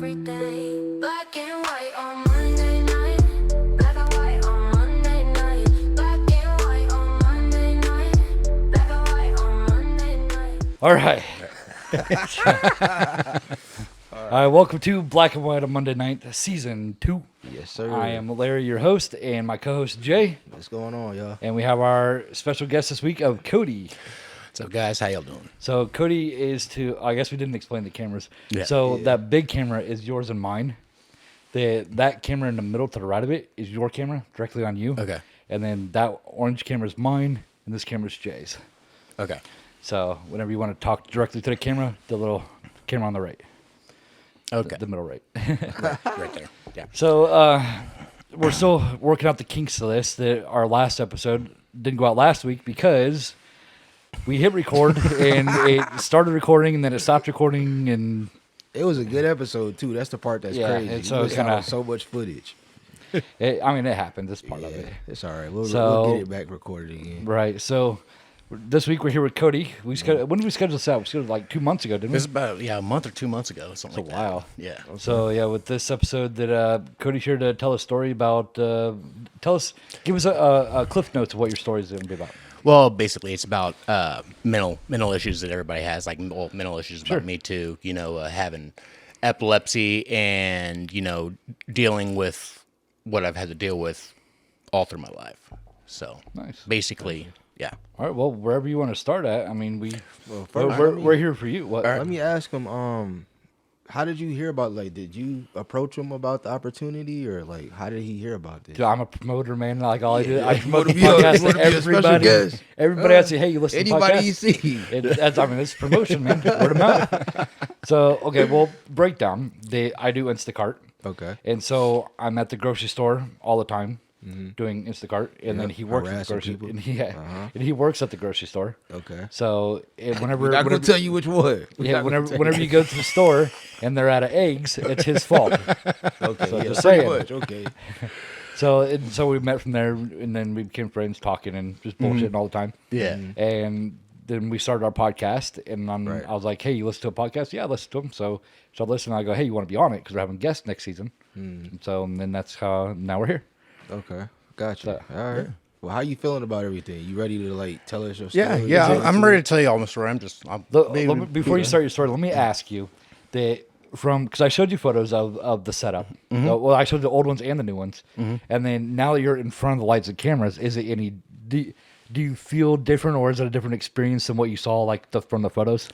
every day. Black and white on Monday night. Black and white on Monday night. Black and white on Monday night. Black and white on Monday night. All right. All right, welcome to Black and White on Monday Night, Season 2. Yes, sir. I am Larry, your host, and my co-host, Jay. What's going on, y'all? And we have our special guest this week of Kody. What's up, guys? How y'all doing? So Kody is I guess we didn't explain the cameras. Yeah. So that big camera is yours and mine. That camera in the middle to the right of it is your camera, directly on you. Okay. And then that orange camera is mine, and this camera is Jay's. Okay. So whenever you want to talk directly to the camera, the little camera on the right. Okay. The middle right. Right there. Yeah. So we're still working out the kinks of this. Our last episode didn't go out last week because we hit record and it started recording and then it stopped recording and It was a good episode too. That's the part that's crazy. and so You it's missed out kinda- on so much footage. it happens. It's part of it. It's all right. We'll So- get it back recorded again. Right. So this week we're here with Kody. When did we schedule this out? We scheduled like 2 months ago, didn't we? This is about a month or 2 months ago, something It's like a that. while. Yeah. So with this episode that Cody's here to tell a story about. Give us a cliff notes of what your story is going to be about. Well, basically, it's about mental issues that everybody has, like mental issues about me too. Having epilepsy and dealing with what I've had to deal with all through my life. So Nice. basically, yeah. All right. Well, wherever you want to start at. I mean, first, we're here for you. What? Let me ask him. How did you hear about? Like, did you approach him about the opportunity, or like, how did he hear about this? Dude, I'm a promoter, man. Like all I do, I you promote the wanna be a- you podcast wanna to be a special everybody. guest? Everybody, I say, hey, you listen to the Anybody you podcast? see? It's promotion, man. Word of mouth. So, okay, well, breakdown. I do Instacart. Okay. And so I'm at the grocery store all the time doing Instacart, and then he works at the harassing grocery. people. And he works at the grocery store. Okay. So whenever I'm not gonna tell you which one. whenever you go to the store and they're out of eggs, it's his fault. Okay. So yeah, just pretty saying. much. Okay. So we met from there, and then we became friends, talking and just bullshitting all the time. Yeah. And then we started our podcast, and Right. I was like, "Hey, you listen to a podcast?" Yeah, I listen to them. So I listen. And I go, "Hey, you want to be on it? Because we're having guests next season." And then that's how now we're here. Okay. Gotcha. So, All right. Well, how you feeling about everything? You ready to like tell us your story? I'm ready to tell you all my story. Before you start your story, let me ask you because I showed you photos of the setup. Well, I showed the old ones and the new ones, and then now that you're in front of the lights and cameras, is it any? Do you feel different, or is it a different experience than what you saw from the photos?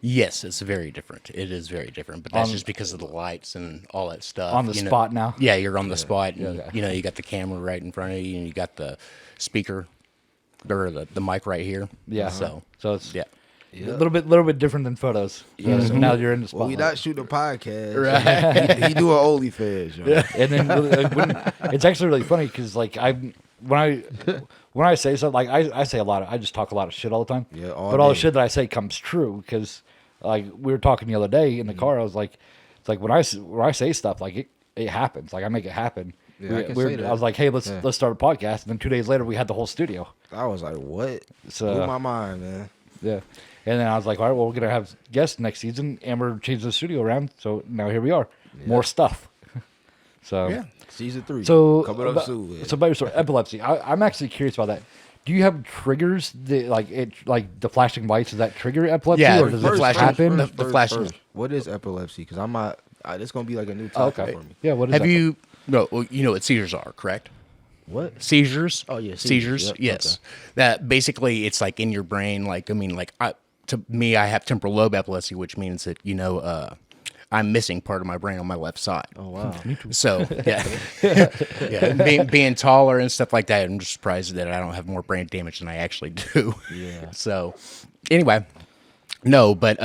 Yes, it's very different. It is very different, but that's just because of the lights and all that stuff. On the spot now? Yeah, you're on the spot. And, Yeah. you got the camera right in front of you, and you got the speaker or the mic right here. Yeah. So it's yeah. a little bit different than photos. So now you're in the Well, spotlight. we not shooting a podcast. Right. he do an OnlyFans. Yo. And then it's actually really funny because when I say something, I say I just talk a lot of shit all the time. Yeah, but all the shit that I say comes true because we were talking the other day in the car. I was like, it's like when I say stuff, like it happens. Like I make it happen. Yeah, I can say that. I was like, hey, let's start a podcast. And then 2 days later, we had the whole studio. I was like, what? So- Blew my mind, man. Yeah. And then I was like, all right, well, we're going to have guests next season, and we're changing the studio around. So now here we are. More stuff. So Yeah. Season 3. So coming up soon. Man. So about your story, epilepsy. I'm actually curious about that. Do you have triggers that like the flashing lights? Does that trigger epilepsy, Yeah, or does it just happen? The flashing. What is epilepsy? Because I'm not. It's gonna be like a new topic Okay. for me. Yeah. What is Have that? you? No. Well, you know what seizures are, correct? What? Seizures. Oh, yeah, seizures. seizures. Yep, Yes. That basically it's like in your brain. Like to me, I have temporal lobe epilepsy, which means that I'm missing part of my brain on my left side. Oh wow. So yeah, being taller and stuff like that, I'm just surprised that I don't have more brain damage than I actually do. Yeah. So anyway, no, but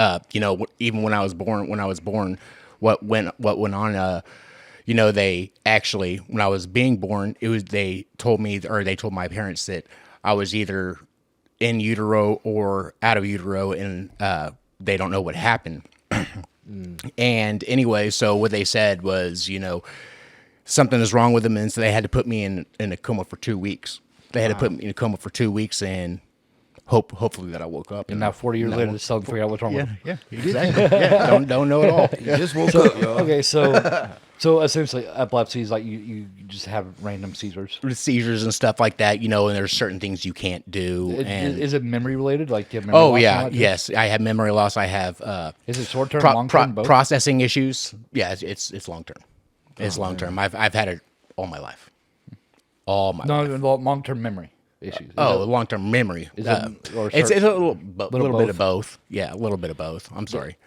even when I was born, what went on? They actually, when I was being born, they told my parents that I was either in utero or out of utero, and they don't know what happened. And anyway, so what they said was, something is wrong with them, and so they had to put me in a coma for 2 weeks. They had to put me in a coma for 2 weeks, and hopefully that I woke up. And now 40 years later, they still haven't figured out what's wrong with Yeah, exactly. Yeah, don't know at all. You just woke up, y'all. Okay, so essentially, epilepsy is like you just have random seizures. With seizures and stuff like that, and there's certain things you can't do. And Is it memory related? Like, do you have memory loss and all that too? yes, I have memory loss. I have Is it short term, long term, both? processing issues. Yeah, it's long term. It's long term. I've had it all my life. All my life. No, long term memory issues. Is Oh, it- long term memory. Is it- or it's certain- a little bit both? of both. Yeah, a little bit of both. I'm sorry.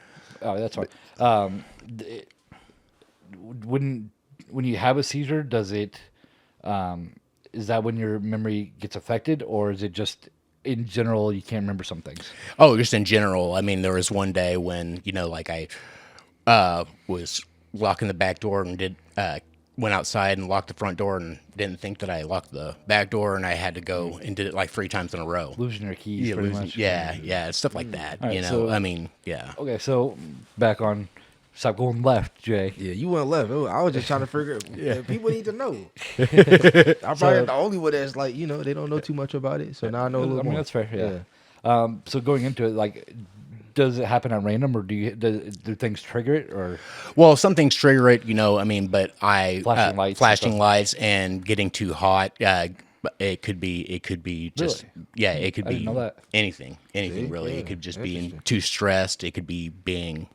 Oh, that's fine. When you have a seizure, does it? Is that when your memory gets affected, or is it just in general you can't remember some things? Oh, just in general. I mean, there was one day when like I was locking the back door and went outside and locked the front door and didn't think that I locked the back door, and I had to go and did it like 3 times in a row. Losing your keys, pretty much. Yeah, stuff like that. right, so- I mean, yeah. Okay, so back on. Stop going left, Jay. Yeah, you went left. I was just trying to figure. Yeah, people need to know. I'm probably the only one that's like, they don't know too much about it. So now I know a little I mean, more. that's fair. Yeah. So going into it, like, does it happen at random, or do things trigger it, or Well, some things trigger it, I mean, but Flashing lights and flashing stuff. lights and getting too hot. It could be just Really? yeah, it could I be didn't know that. anything really. Yeah, It could just interesting. be too stressed. It could be being.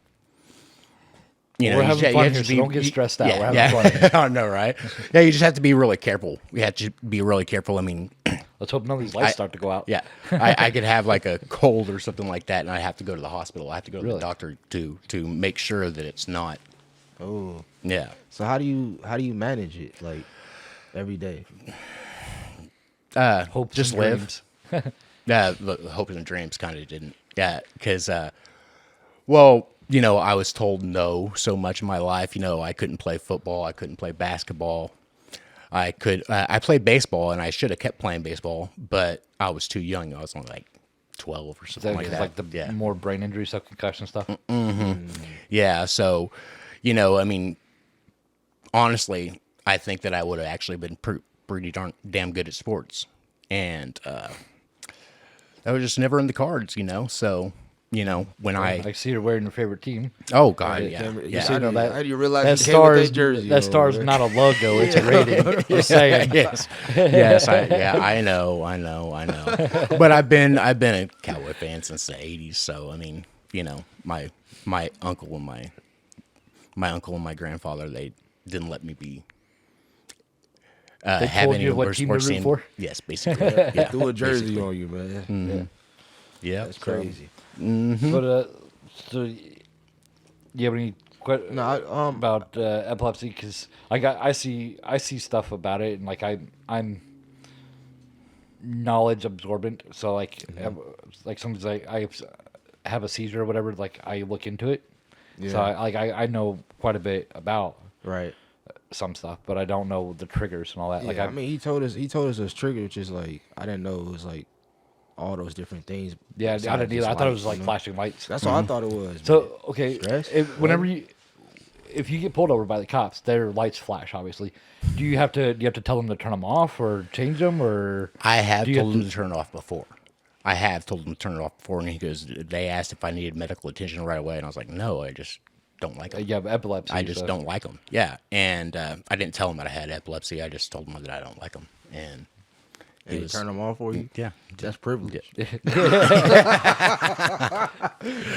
We're having you fun have here, to so don't get stressed out. Yeah, We're having fun. I know, right? Yeah, you just have to be really careful. You have to be really careful. I mean, Let's hope none of these lights start to go out. yeah, I could have like a cold or something like that, and I have to go to the hospital. I have to go to Really? the doctor to make sure that it's not. Oh, Yeah. so how do you manage it like every day? Hopes Just and live. dreams. Yeah, the hopes and dreams kind of didn't. Yeah, because, I was told no so much in my life. I couldn't play football. I couldn't play basketball. I played baseball, and I should have kept playing baseball, but I was too young. I was only like 12 or Is something that like 'cause, that. like the yeah. more brain injury stuff, concussion stuff? Yeah, so, I mean, honestly, I think that I would have actually been pretty damn good at sports. And that was just never in the cards, So, when I see you're wearing your favorite team. oh, God, Right, yeah. Damn it, Yeah. see, no, that- how do you realize That you came with star's that jersey? that star's man? not a logo; it's a rating. Just saying. Yes, I know. But I've been a Cowboy fan since the '80s, so I mean, my uncle and my grandfather, they didn't let me be have told any you what team to sports root team. for? Yes, basically. Yeah, Threw a jersey on you, man. yeah. That's crazy. But so do you have any questions No, about epilepsy? Because I see stuff about it, and like I'm knowledge absorbent. So like sometimes I have a seizure or whatever. Like I look into it. Yeah. So I know quite a bit about right. some stuff, but I don't know the triggers and all that. Yeah, Like I mean, he told us his trigger, which is like I didn't know it was like all those different things. yeah, I besides didn't either. just I thought it was lights, like flashing lights. That's all I thought it was. So okay, Stress? whenever if you get pulled over by the cops, their lights flash. Obviously, do you have to tell them to turn them off or change them or? I have Do you told have him to turn it off before. I have told him to turn it off before, and he goes. They asked if I needed medical attention right away, and I was like, no, I just don't like them. You have epilepsy. I just so- don't like them. Yeah, and I didn't tell him that I had epilepsy. I just told him that I don't like them, and And he turned them off for you. yeah, That's privilege.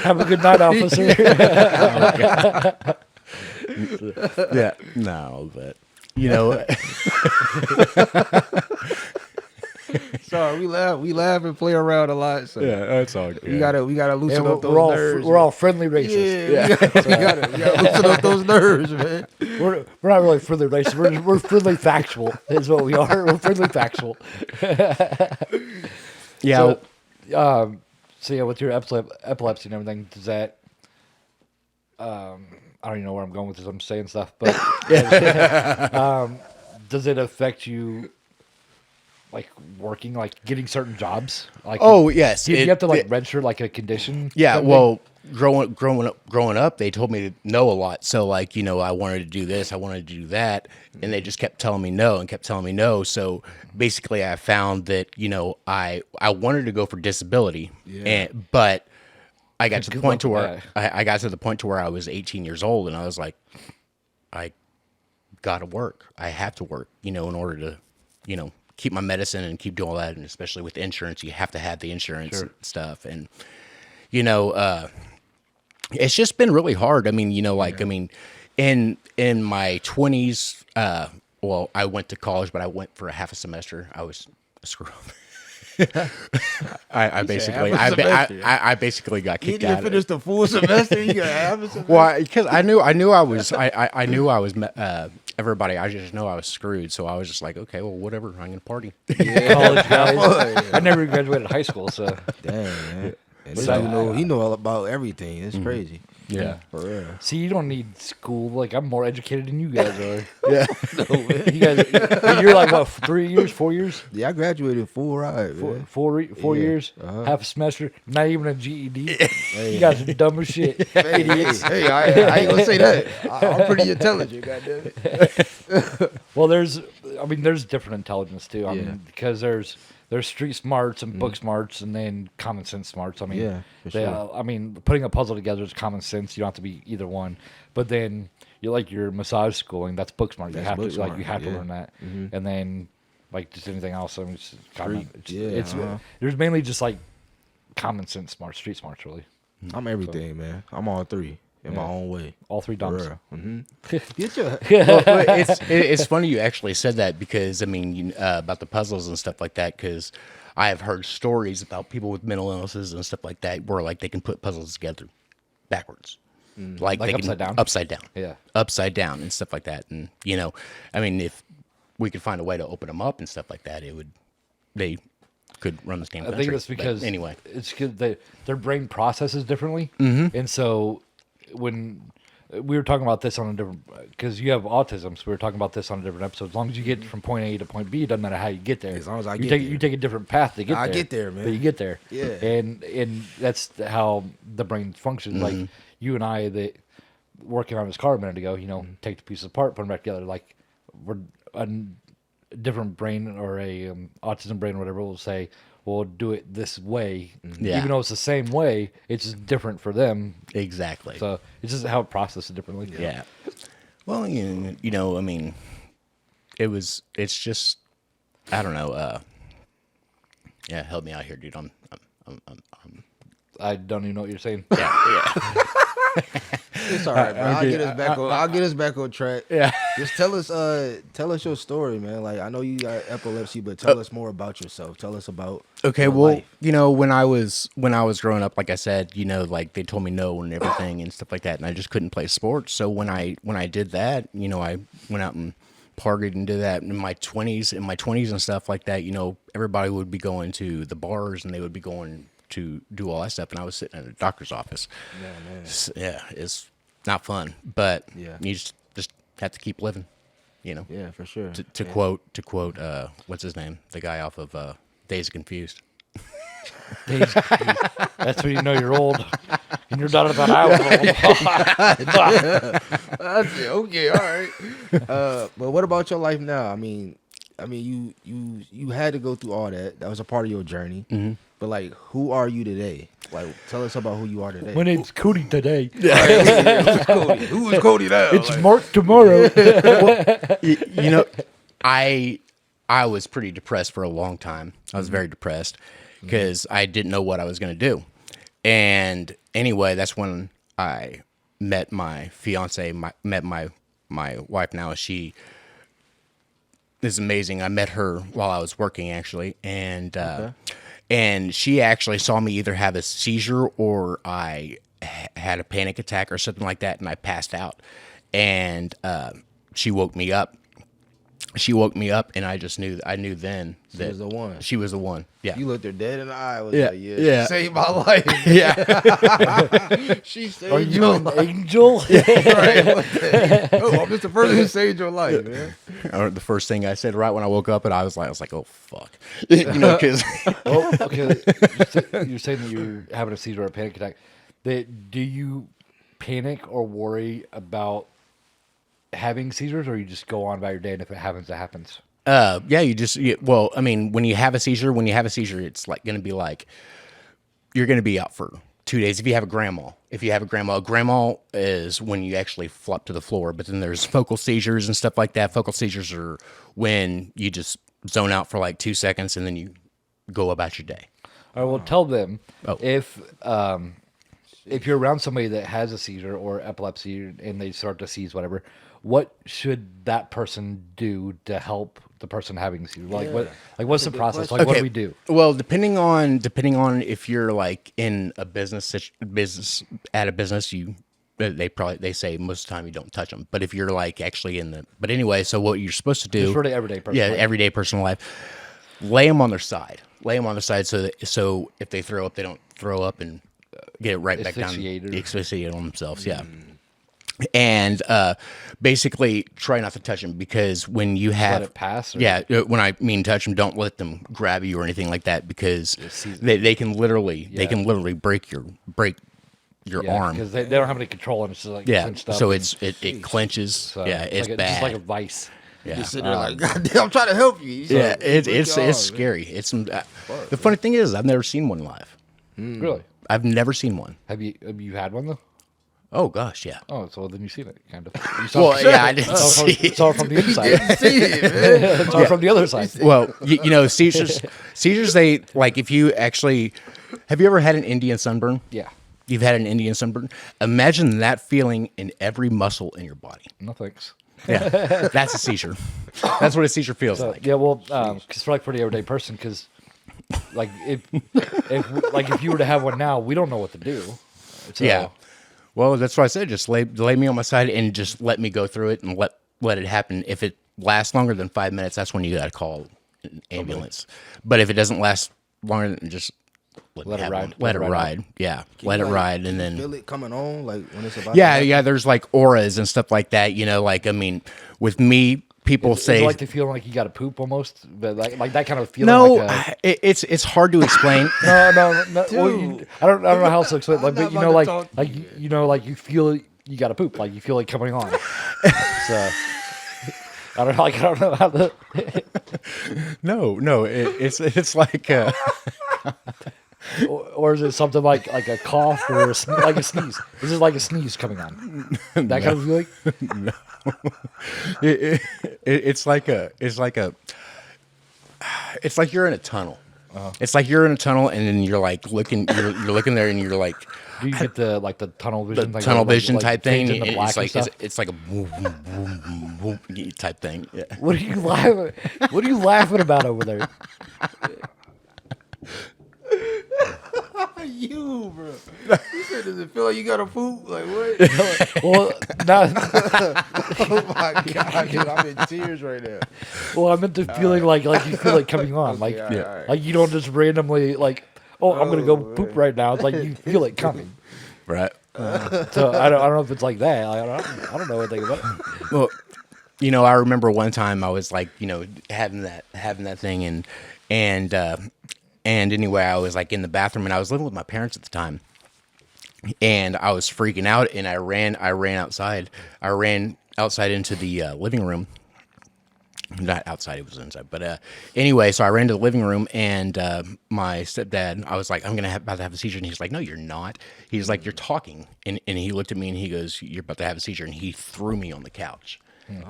Have a good night, officer. yeah, no, but Sorry, we laugh and play around a lot. So that's all good. we gotta loosen Yeah, up those we're all nerves. we're all friendly racists. yeah. We gotta loosen up those nerves, man. We're not really friendly racists. We're friendly factual. Is what we are. We're friendly factual. Yeah, So yeah, with your epilepsy and everything, does that? I don't even know where I'm going with this. I'm saying stuff, but does it affect you like working, like getting certain jobs? Like, Oh yes, do you have to like register like a condition? Yeah, something? well, growing up, they told me to know a lot. So like, I wanted to do this, I wanted to do that, and they just kept telling me no and kept telling me no. So basically, I found that I wanted to go for disability, but I got to the good point to luck where with I got to the point to where I was 18 years old, and I was like, I gotta work. I have to work, in order to, keep my medicine and keep doing all that. And especially with insurance, you have to have the insurance and stuff. And, it's just been really hard. I mean, in my 20s, well, I went to college, but I went for a half a semester. I was a screw up. I basically, half a semester. I basically got You kicked didn't out. finish the full semester. You got half a semester. Well, because I knew I was everybody. I just know I was screwed. So I was just like, okay, well, whatever. I'm gonna party. College guys. I never graduated high school, so Dang, man. And But this dude he know all about everything. It's crazy. Yeah. For real. see, you don't need school. Like I'm more educated than you guys are. Yeah. You guys, you're like what? 3 years, 4 years, Yeah, I graduated full ride, man. four Yeah. years, Uh-huh. half a semester, not even a GED. You guys are dumb as shit. Hey, I ain't gonna say that. I'm pretty intelligent, goddamn. Well, there's different intelligence too. I Yeah. mean, because there's street smarts and book smarts, and then common sense smarts. I mean, Yeah, for sure. I mean, putting a puzzle together is common sense. You don't have to be either one. But then you like your massage schooling. That's book smart. That's You have book to like smart, you have to yeah. learn that. And then like just anything else. I mean, it's common. yeah, It's uh-huh. there's mainly just like common sense smarts, street smarts, really. I'm everything, man. I'm all three in my own way. All three For dumps. real. Get your Well, it's funny you actually said that because I mean about the puzzles and stuff like that because I have heard stories about people with mental illnesses and stuff like that where like they can put puzzles together backwards, like they upside can down? upside down, Yeah. upside down and stuff like that. And I mean if we could find a way to open them up and stuff like that, they could run the same I country. think that's But because anyway, it's because their brain processes differently, and so when we were talking about this on a different, because you have autism, so we were talking about this on a different episode. As long as you get from point A to point B, it doesn't matter how you get there. As long as I you get take there. you take a different path to get I there. get there, man. But you get there. Yeah. And that's how the brain functions. Like you and I, that working on this car a minute ago, take the pieces apart, put them back together. Like we're a different brain or a autism brain or whatever will say, we'll do it this way. Yeah. Even though it's the same way, it's just different for them. exactly. So it's just how it processes differently. Yeah. Well, I mean, it's just, I don't know. Yeah, help me out here, dude. I don't even know what you're saying. It's all right, bro. I'll get us back on track. Yeah. Just tell us your story, man. Like I know you got epilepsy, but tell us more about yourself. Tell us about Okay, your well, life. when I was growing up, like I said, like they told me no and everything and stuff like that, and I just couldn't play sports. So when I did that, I went out and partied and did that in my 20s and stuff like that. Everybody would be going to the bars and they would be going to do all that stuff, and I was sitting in a doctor's office. Yeah, man. It's not fun, but Yeah. you just have to keep living. Yeah, for sure. To quote what's his name, the guy off of Days of Confused. That's when you know you're old. And you're not about I was old. That's it. Okay, all right. But what about your life now? I mean, you had to go through all that. That was a part of your journey. Mm-hmm. But like, who are you today? Like, tell us about who you are today. My name's Kody today. Who's Kody? Who is Kody now? It's Mark tomorrow. I was pretty depressed for a long time. I was very depressed because I didn't know what I was going to do. And anyway, that's when I met my fiance, met my wife now. She is amazing. I met her while I was working actually. And she actually saw me either have a seizure or I had a panic attack or something like that, and I passed out. And she woke me up. she woke me up, and I knew then that was the one. She was the one. Yeah. You looked her dead in the eye. Was Yeah, like, yeah. She saved my life. Yeah. She saved Are you your an life. angel? Right, what the hell? Oh, I'm just the person who saved your life, man. Or the first thing I said right when I woke up, and I was like, oh fuck, because Oh, okay. You're saying that you're having a seizure or a panic attack. Do you panic or worry about having seizures, or you just go on about your day, and if it happens, it happens? well, I mean, when you have a seizure, it's like going to be like you're going to be out for 2 days. If you have a grandma is when you actually flop to the floor. But then there's focal seizures and stuff like that. Focal seizures are when you just zone out for like 2 seconds and then you go about your day. I will tell them Oh. if you're around somebody that has a seizure or epilepsy and they start to seize whatever, what should that person do to help the person having a seizure? What's the process? Like, what do we do? Well, depending on if you're like in a business, they say most of the time you don't touch them. But if you're like actually but anyway, so what you're supposed to do, Just for the everyday person. yeah, like, everyday personal life, lay them on their side. So if they throw up, they don't throw up and get it right back down. Asphyxiate on themselves. Yeah. And basically try not to touch them, because when you have let it pass, or- yeah, when I mean touch them, don't let them grab you or anything like that, because they can literally break your arm. because they don't have any control, and it's just like Yeah, clenched up so and- it clenches. so Yeah, it's like bad. just like a vice. Yeah. Just sitting there like, God damn, I'm trying to help you. Yeah, it's your arm, scary. It's the funny thing is I've never seen one live. Really? I've never seen one. Have you had one though? Oh gosh, yeah. Oh, so then you've seen it, kind of. Well, yeah, I didn't see it. Saw it from the other side. See it, man. Saw it from the other side. Well, seizures. They like if you actually have you ever had an Indian sunburn? Yeah. You've had an Indian sunburn. Imagine that feeling in every muscle in your body. No thanks. Yeah, that's a seizure. That's what a seizure feels like. Yeah, well, because for the everyday person, because like if you were to have one now, we don't know what to do. So, Yeah. Well, that's what I said. Just lay me on my side and just let me go through it and let it happen. If it lasts longer than 5 minutes, that's when you got to call an ambulance. But if it doesn't last longer than just Let it ride. Let it ride. Yeah, let it ride, and then feel it coming on, like when it's about. yeah. There's like auras and stuff like that. Like I mean, with me, people It's say like the feeling like you got to poop almost, but like that kind of feeling. no. Like It's hard to explain. no. Well, I don't know how else to explain. Like, I'm but not about to talk. like you feel you got to poop. Like you feel it coming on. So I don't know how to. No. It's like. Or is it something like a cough or like a sneeze? This is like a sneeze coming on. That kind of feeling. It's like you're in a tunnel. It's like you're in a tunnel, and then you're like looking. You're looking there, and you're like Do you get the tunnel vision? the thing, tunnel like- vision like type thing. fades into black and stuff? It's like a boom, boom, boom, boom, boom type thing. Yeah. What are you laughing? What are you laughing about over there? You, bro. You said, does it feel like you got to poop? Like what? Well, no, Oh my God, dude, I'm in tears right now. well, I meant the feeling like you feel it coming on, like all right. like you don't just randomly like, oh, I'm gonna go Oh, poop man. right now. It's like you feel it coming. Right. So I don't know if it's like that. I don't know anything about it. Well, I remember one time I was like, having that thing, and anyway, I was like in the bathroom, and I was living with my parents at the time, and I was freaking out, and I ran outside. I ran outside into the living room. Not outside, it was inside. But anyway, so I ran to the living room, and my stepdad, I was like, I'm about to have a seizure. And he's like, no, you're not. He's like, you're talking. And he looked at me, and he goes, you're about to have a seizure. And he threw me on the couch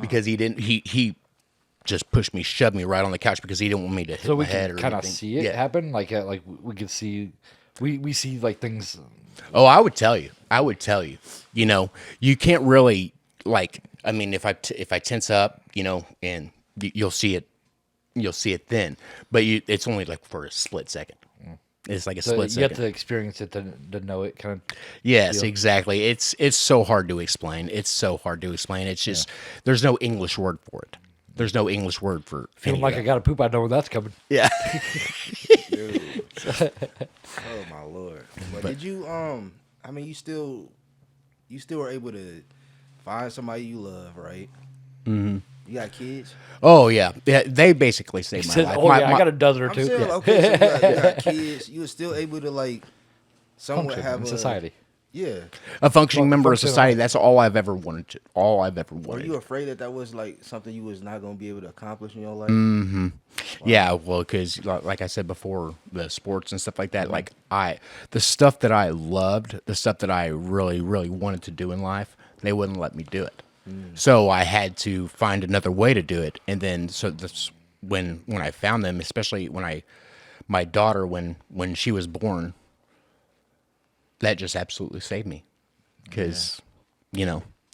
because he just pushed me, shoved me right on the couch because he didn't want me to hit So we my head can or kind of anything. see it Yeah. happen. Like we could see, we see like things. Oh, I would tell you. You can't really I mean, if I tense up, and you'll see it then, but it's only like for a split second. It's like a So split you have second. to experience it to know it kind of. Yes, feel. exactly. It's so hard to explain. It's just there's no English word for it. There's no English word for Feeling any like of I that. got to poop. I know where that's coming. Yeah. Dude. Oh my lord! But did you I mean, you still were able to find somebody you love, right? Mm-hmm. You got kids? Oh yeah. Yeah. They basically saved my Says, life. oh yeah, I got a dozen or I'm two. saying, okay, so you got kids. You were still able to like somewhat Function have in a society. Yeah. A functioning member of functional. society. That's all I've ever wanted. All I've ever Were wanted. you afraid that was like something you was not going to be able to accomplish in your life? Yeah, well, because like I said before, the sports and stuff like that, like the stuff that I loved, the stuff that I really, really wanted to do in life, they wouldn't let me do it. So I had to find another way to do it. And then, so that's when I found them, especially my daughter, when she was born, that just absolutely saved me. Because,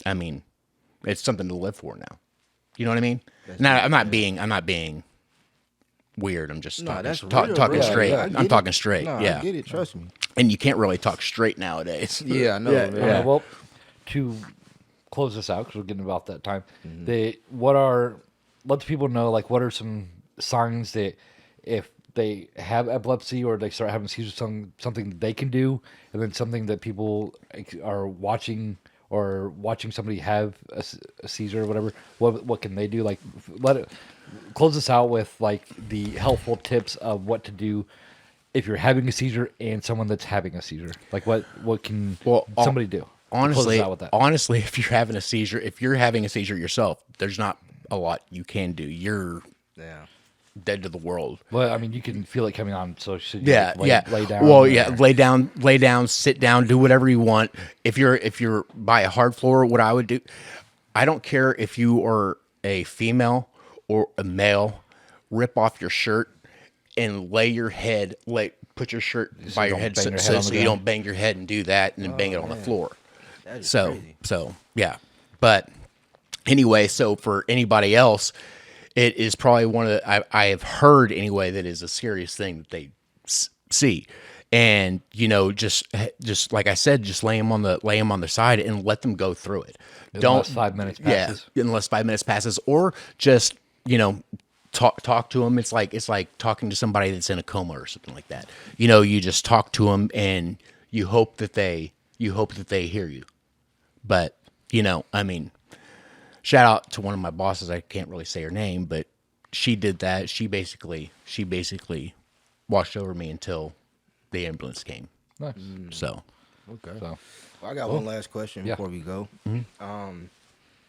I mean, it's something to live for now. You know what I mean? I'm not being weird. I'm just talking real. straight. Yeah, I get I'm it. talking straight. No, Yeah. I get it. Trust me. And you can't really talk straight nowadays. Yeah, I know. Yeah, Man. yeah. Well, to close this out, because we're getting about that time, let the people know, like, what are some signs that if they have epilepsy or they start having seizures, something that they can do, and then something that people are watching somebody have a seizure or whatever, what can they do? Like, close this out with like the helpful tips of what to do if you're having a seizure and someone that's having a seizure. Like, what can somebody do? Close Honestly, us out with that. if you're having a seizure yourself, there's not a lot you can do. You're dead to the world. Well, I mean, you can feel it coming on, so should you Yeah, lay down? Well, or- yeah, lay down, sit down, do whatever you want. If you're by a hard floor, what I would do, I don't care if you are a female or a male, rip off your shirt and put your shirt by your don't head bang so, your head so, on the so you ground. don't bang your head and do that and then bang it on the floor. That is So crazy. yeah. But anyway, so for anybody else, it is probably one of the I have heard anyway that is a serious thing that they see, and just like I said, just lay them on the side and let them go through it. Unless 5 minutes passes. Yeah, unless 5 minutes passes, or just talk to them. It's like talking to somebody that's in a coma or something like that. You just talk to them and you hope that they hear you. But I mean, shout out to one of my bosses. I can't really say her name, but she did that. She basically watched over me until the ambulance came. Nice. So Okay. So, Well, I got one last question Yeah. before we go.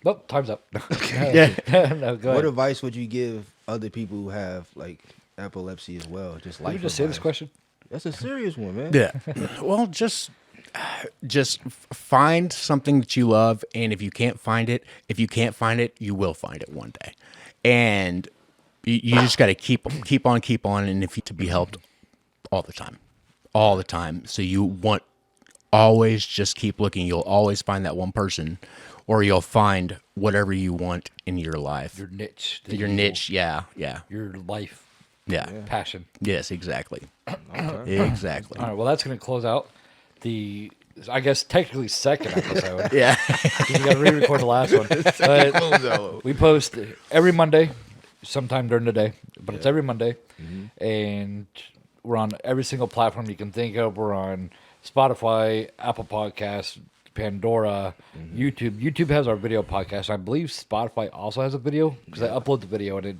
well, time's up. yeah. No, go What ahead. advice would you give other people who have like epilepsy as well? Just Let life me just say this advice? question. That's a serious one, man. Yeah. Well, just find something that you love, and if you can't find it, you will find it one day. And you just got to keep on, and if you to be helped all the time. So you want always just keep looking. You'll always find that one person, or you'll find whatever you want in your life. Your niche. that Your you- niche, yeah. Your life passion. Yes, exactly. Exactly. All right. Well, that's going to close out the, I guess, technically second episode. Yeah. We got to re-record the last one. But we post every Monday, sometime during the day, but it's every Monday, and we're on every single platform you can think of. We're on Spotify, Apple Podcasts, Pandora, YouTube. YouTube has our video podcast. I believe Spotify also has a video because I upload the video and it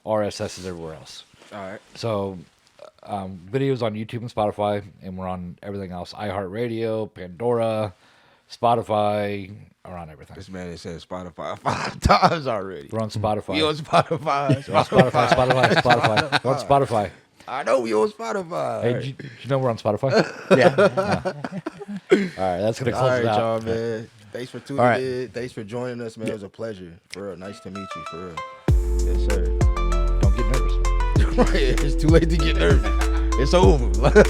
RSS is everywhere else. All right. So, videos on YouTube and Spotify, and we're on everything else: iHeartRadio, Pandora, Spotify. Are on everything. This man has said Spotify 5 times already. We're on Spotify. We on Spotify. We're on Spotify. We're on Spotify. I know we on Spotify. Hey, did you know we're on Spotify? Yeah. All right, that's gonna All close right, it out. y'all, man. Thanks for tuning All right. in. Thanks for joining us, man. It was a pleasure. For real. Nice to meet you. For real. Yes, sir. Don't get nervous. Right. It's too late to get nervous. It's over.